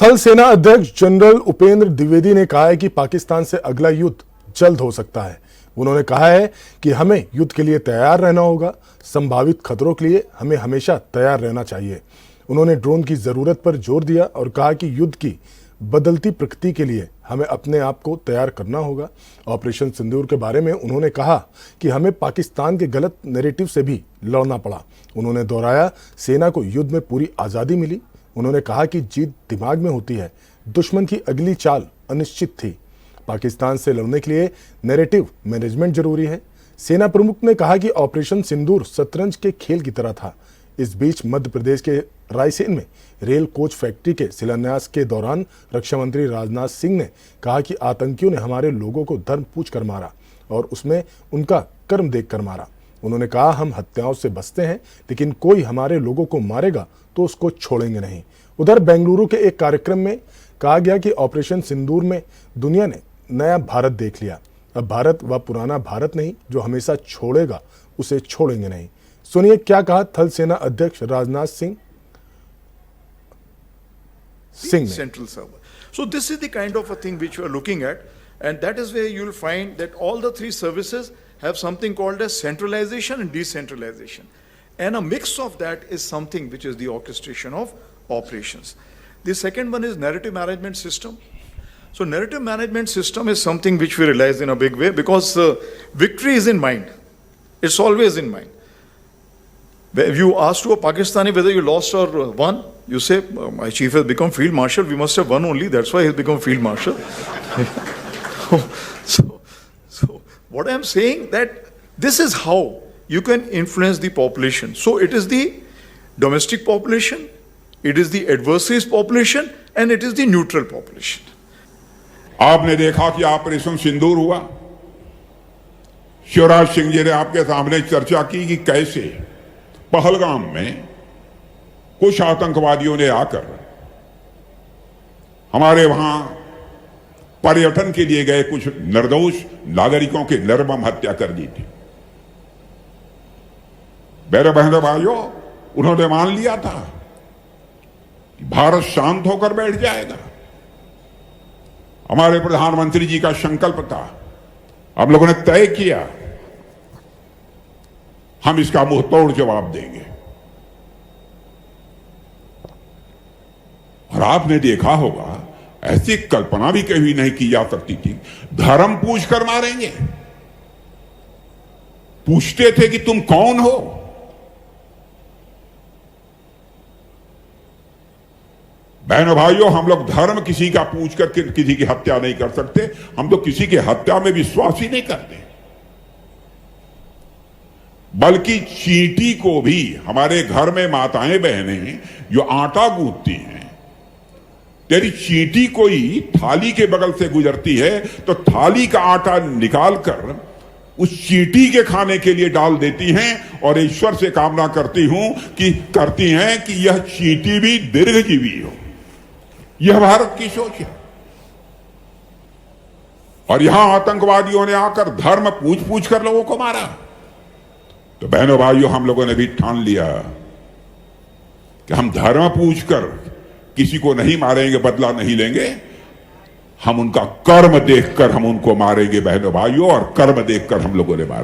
थल सेना अध्यक्ष जनरल उपेंद्र द्विवेदी ने कहा है कि पाकिस्तान से अगला युद्ध जल्द हो सकता है। उन्होंने कहा है कि हमें युद्ध के लिए तैयार रहना होगा। संभावित खतरों के लिए हमें हमेशा तैयार रहना चाहिए। उन्होंने ड्रोन की जरूरत पर जोर दिया और कहा कि युद्ध की बदलती प्रकृति के लिए हमें अपने आप को तैयार करना होगा। ऑपरेशन सिंदूर के बारे में उन्होंने कहा कि हमें पाकिस्तान के गलत नैरेटिव से भी लड़ना पड़ा। उन्होंने दोहराया, सेना को युद्ध में पूरी आज़ादी मिली। उन्होंने कहा कि जीत दिमाग में होती है, दुश्मन की अगली चाल अनिश्चित थी। पाकिस्तान से लड़ने के लिए नैरेटिव मैनेजमेंट जरूरी है। सेना प्रमुख ने कहा कि ऑपरेशन सिंदूर शतरंज के खेल की तरह था। इस बीच मध्य प्रदेश के रायसेन में रेल कोच फैक्ट्री के शिलान्यास के दौरान रक्षा मंत्री राजनाथ सिंह ने कहा कि आतंकियों ने हमारे लोगों को धर्म पूछ कर मारा और उसमें उनका कर्म देख कर मारा। उन्होंने कहा, हम हत्याओं से बचते हैं, लेकिन कोई हमारे लोगों को मारेगा तो उसको छोड़ेंगे नहीं। उधर बेंगलुरु के एक कार्यक्रम में कहा गया कि ऑपरेशन सिंदूर में दुनिया ने नया भारत देख लिया। अब भारत वह पुराना भारत नहीं जो हमेशा छोड़ेगा, उसे छोड़ेंगे नहीं। सुनिए क्या कहा थल सेना अध्यक्ष राजनाथ सिंह ने। Central server. So this is the kind of a thing which we are looking at, and that is where you will find that all the three services have something called as centralization and decentralization, and a mix of that is something which is the orchestration of operations. The second one is narrative management system. So narrative management system is something which we realize in a big way, because victory is in mind. It's always in mind. If you ask to a Pakistani whether you lost or won, you say, my chief has become field marshal, we must have won only, that's why he's become field marshal. so what I'm saying, that this is how you can influence the population. So it is the domestic population, it is the adversaries population, and it is the neutral population. आपने देखा कि operation सिंदूर हुआ। शिवराज सिंह जी ने आपके सामने चर्चा की कि कैसे पहलगाम में कुछ आतंकवादियों ने आकर हमारे वहां पर्यटन के लिए गए कुछ निर्दोष नागरिकों की निर्मम हत्या कर दी थी। मेरे बहनों भाइयों, उन्होंने मान लिया था कि भारत शांत होकर बैठ जाएगा। हमारे प्रधानमंत्री जी का संकल्प था, हम लोगों ने तय किया, हम इसका मुंह तोड़ जवाब देंगे। और आपने देखा होगा, ऐसी कल्पना भी कभी नहीं की जा सकती थी, धर्म पूछ कर मारेंगे। पूछते थे कि तुम कौन हो। बहनों भाइयों, हम लोग धर्म किसी का पूछ कर किसी की हत्या नहीं कर सकते। हम तो किसी की हत्या में विश्वास ही नहीं करते। बल्कि चींटी को भी, हमारे घर में माताएं बहनें जो आटा गूंथती हैं, तेरी चींटी कोई थाली के बगल से गुजरती है तो थाली का आटा निकालकर उस चींटी के खाने के लिए डाल देती हैं और ईश्वर से कामना करती हैं कि यह चींटी भी दीर्घजीवी हो। यह भारत की सोच है। और यहां आतंकवादियों ने आकर धर्म पूछ पूछ कर लोगों को मारा। तो बहनों भाइयों, हम लोगों ने भी ठान लिया कि हम धर्म पूछकर किसी को नहीं मारेंगे, बदला नहीं लेंगे। हम उनका कर्म देखकर हम उनको मारेंगे बहनों भाइयों, और कर्म देखकर हम लोगों ने मारा।